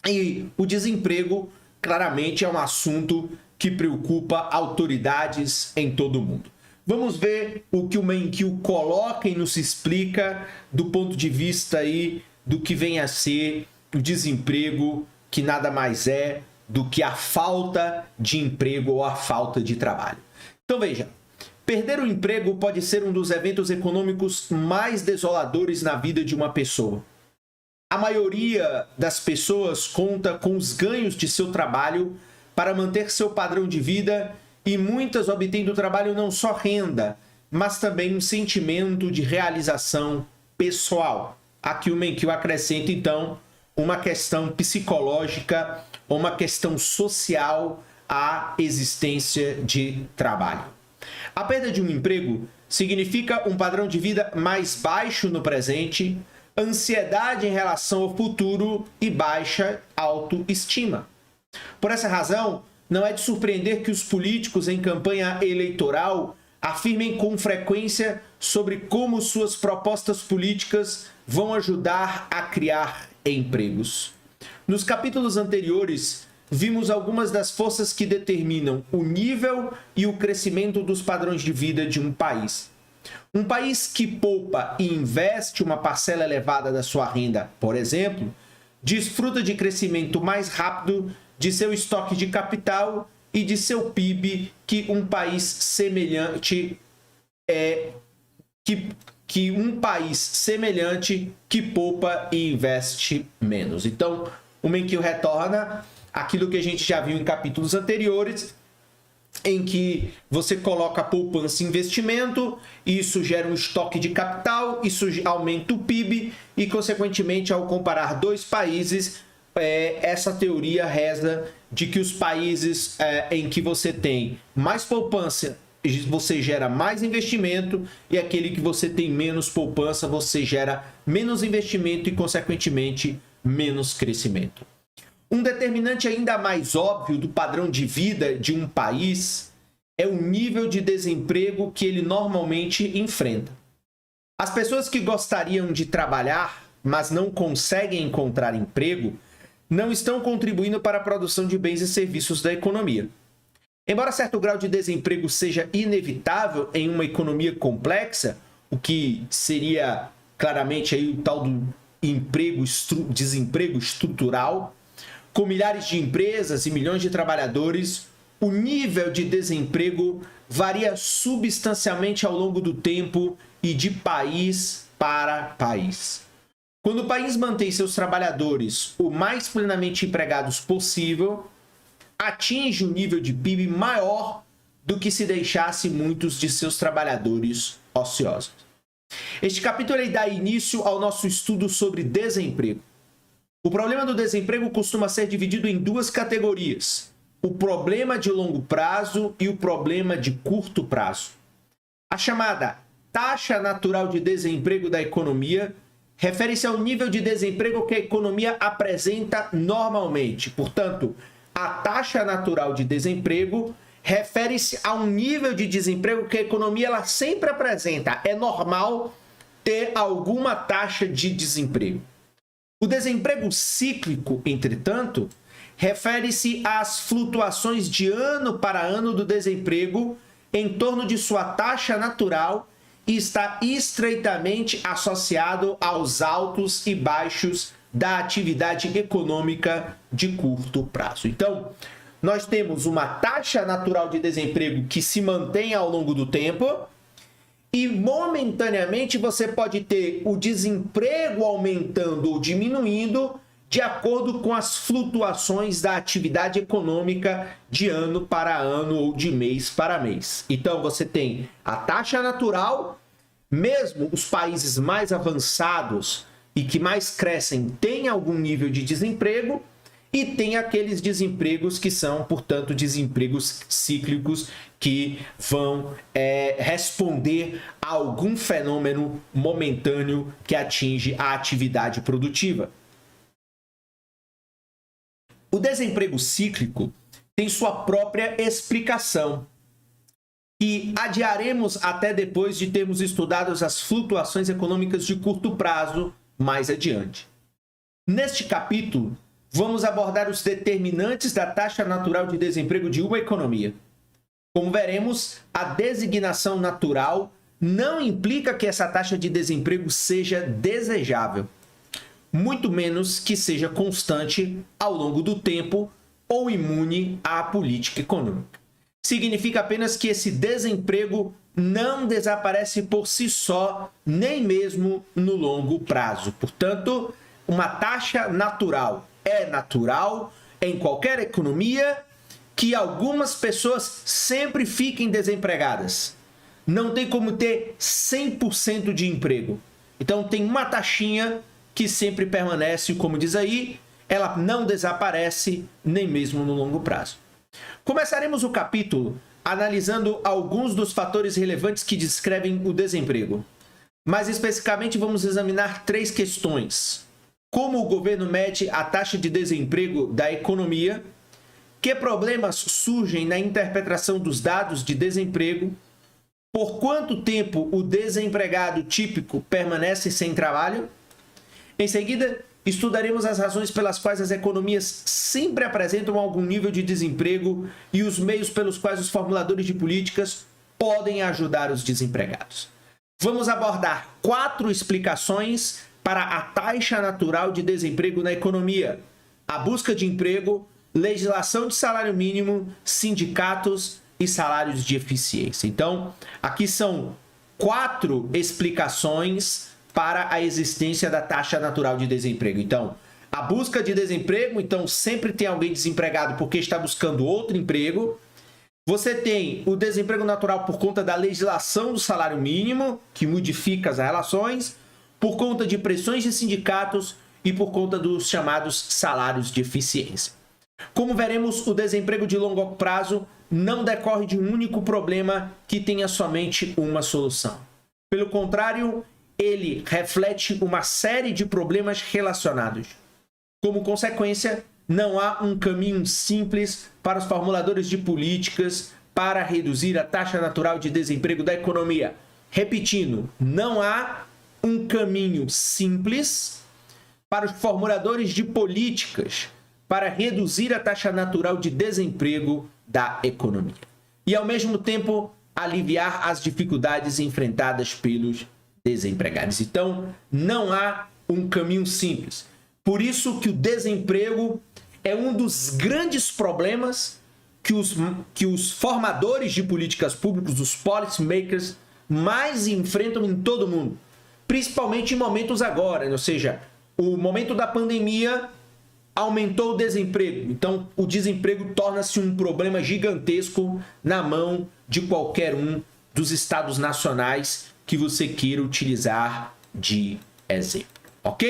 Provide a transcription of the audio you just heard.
E o desemprego, claramente, é um assunto que preocupa autoridades em todo o mundo. Vamos ver o que o Menkyu coloca e nos explica do ponto de vista aí do que vem a ser o desemprego, que nada mais é do que a falta de emprego ou a falta de trabalho. Então veja, perder o emprego pode ser um dos eventos econômicos mais desoladores na vida de uma pessoa. A maioria das pessoas conta com os ganhos de seu trabalho para manter seu padrão de vida e muitas obtêm do trabalho não só renda, mas também um sentimento de realização pessoal. Aqui o Menkyu acrescenta, então, uma questão psicológica ou uma questão social à existência de trabalho. A perda de um emprego significa um padrão de vida mais baixo no presente, ansiedade em relação ao futuro e baixa autoestima. Por essa razão, não é de surpreender que os políticos em campanha eleitoral afirmem com frequência sobre como suas propostas políticas vão ajudar a criar empregos. Nos capítulos anteriores, vimos algumas das forças que determinam o nível e o crescimento dos padrões de vida de um país. Um país que poupa e investe uma parcela elevada da sua renda, por exemplo, desfruta de crescimento mais rápido de seu estoque de capital e de seu PIB que um país semelhante que poupa e investe menos. Então, o Menkyu retorna aquilo que a gente já viu em capítulos anteriores, em que você coloca poupança e investimento, isso gera um estoque de capital, isso aumenta o PIB e, consequentemente, ao comparar dois países, essa teoria reza de que os países em que você tem mais poupança, você gera mais investimento, e aquele que você tem menos poupança, você gera menos investimento e, consequentemente, menos crescimento. Um determinante ainda mais óbvio do padrão de vida de um país é o nível de desemprego que ele normalmente enfrenta. As pessoas que gostariam de trabalhar, mas não conseguem encontrar emprego, não estão contribuindo para a produção de bens e serviços da economia. Embora certo grau de desemprego seja inevitável em uma economia complexa, o que seria claramente aí o tal do desemprego estrutural, com milhares de empresas e milhões de trabalhadores, o nível de desemprego varia substancialmente ao longo do tempo e de país para país. Quando o país mantém seus trabalhadores o mais plenamente empregados possível, atinge um nível de PIB maior do que se deixasse muitos de seus trabalhadores ociosos. Este capítulo dá início ao nosso estudo sobre desemprego. O problema do desemprego costuma ser dividido em duas categorias: o problema de longo prazo e o problema de curto prazo. A chamada taxa natural de desemprego da economia refere-se ao nível de desemprego que a economia apresenta normalmente. Portanto, a taxa natural de desemprego refere-se a um nível de desemprego que a economia ela sempre apresenta. É normal ter alguma taxa de desemprego. O desemprego cíclico, entretanto, refere-se às flutuações de ano para ano do desemprego em torno de sua taxa natural e está estreitamente associado aos altos e baixos da atividade econômica de curto prazo. Então, nós temos uma taxa natural de desemprego que se mantém ao longo do tempo, e momentaneamente você pode ter o desemprego aumentando ou diminuindo de acordo com as flutuações da atividade econômica de ano para ano ou de mês para mês. Então você tem a taxa natural, mesmo os países mais avançados e que mais crescem têm algum nível de desemprego, e tem aqueles desempregos que são, portanto, desempregos cíclicos que vão responder a algum fenômeno momentâneo que atinge a atividade produtiva. O desemprego cíclico tem sua própria explicação e adiaremos até depois de termos estudado as flutuações econômicas de curto prazo mais adiante. Neste capítulo, vamos abordar os determinantes da taxa natural de desemprego de uma economia. Como veremos, a designação natural não implica que essa taxa de desemprego seja desejável, muito menos que seja constante ao longo do tempo ou imune à política econômica. Significa apenas que esse desemprego não desaparece por si só, nem mesmo no longo prazo. Portanto, uma taxa natural é natural em qualquer economia que algumas pessoas sempre fiquem desempregadas. Não tem como ter 100% de emprego. Então tem uma taxinha que sempre permanece, como diz aí, ela não desaparece nem mesmo no longo prazo. Começaremos o capítulo analisando alguns dos fatores relevantes que descrevem o desemprego. Mais especificamente, vamos examinar 3 questões. Como o governo mede a taxa de desemprego da economia? Que problemas surgem na interpretação dos dados de desemprego? Por quanto tempo o desempregado típico permanece sem trabalho? Em seguida, estudaremos as razões pelas quais as economias sempre apresentam algum nível de desemprego e os meios pelos quais os formuladores de políticas podem ajudar os desempregados. Vamos abordar 4 explicações para a taxa natural de desemprego na economia: a busca de emprego, legislação de salário mínimo, sindicatos e salários de eficiência. Então, aqui são 4 explicações para a existência da taxa natural de desemprego. Então, a busca de desemprego, então sempre tem alguém desempregado porque está buscando outro emprego. Você tem o desemprego natural por conta da legislação do salário mínimo, que modifica as relações, por conta de pressões de sindicatos e por conta dos chamados salários de eficiência. Como veremos, o desemprego de longo prazo não decorre de um único problema que tenha somente uma solução. Pelo contrário, ele reflete uma série de problemas relacionados. Como consequência, não há um caminho simples para os formuladores de políticas para reduzir a taxa natural de desemprego da economia. Repetindo, não há um caminho simples para os formuladores de políticas para reduzir a taxa natural de desemprego da economia. E, ao mesmo tempo, aliviar as dificuldades enfrentadas pelos desempregados. Então, não há um caminho simples. Por isso que o desemprego é um dos grandes problemas que os formadores de políticas públicas, os policymakers, mais enfrentam em todo o mundo. Principalmente em momentos agora, ou seja, o momento da pandemia aumentou o desemprego. Então, o desemprego torna-se um problema gigantesco na mão de qualquer um dos estados nacionais que você queira utilizar de exemplo, ok?